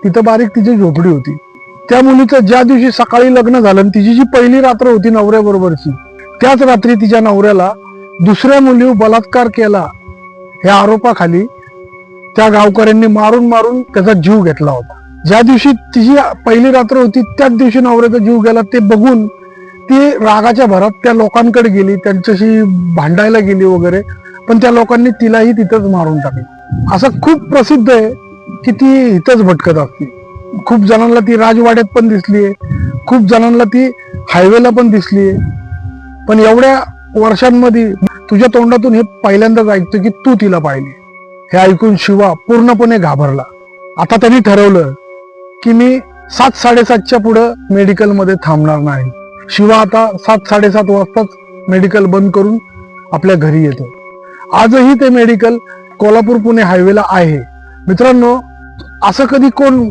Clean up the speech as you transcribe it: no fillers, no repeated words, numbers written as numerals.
तिथं बारीक तिची झोपडी होती. त्या मुलीचं ज्या दिवशी सकाळी लग्न झालं आणि तिची जी पहिली रात्र होती नवऱ्याबरोबरची, त्याच रात्री तिच्या नवऱ्याला दुसऱ्या मुलीवर बलात्कार केला या आरोपाखाली त्या गावकऱ्यांनी मारून मारून त्याचा जीव घेतला होता. ज्या दिवशी तिची पहिली रात्र होती त्याच दिवशी नवऱ्याचा जीव गेला ते बघून ती रागाच्या भरात त्या लोकांकडे गेली, त्यांच्याशी भांडायला गेली वगैरे, पण त्या लोकांनी तिलाही तिथंच मारून टाकलं. असं खूप प्रसिद्ध आहे की ती इथंच भटकत असते. खूप जणांना ती राजवाड्यात पण दिसलीये, खूप जणांना ती हायवेला पण दिसलीये. पण एवढ्या वर्षांमध्ये तुझ्या तोंडातून हे पहिल्यांदाच ऐकतो की तू तिला पाहिली. हे ऐकून शिवा पूर्णपणे घाबरला. आता त्यांनी ठरवलं की मी 7-7:30च्या पुढं मेडिकलमध्ये थांबणार नाही. शिवा आता 7-7:30 वाजताच मेडिकल बंद करून आपल्या घरी येतो. आजही ते मेडिकल कोल्हापूर पुणे हायवेला आहे. मित्रांनो, असं कधी कोण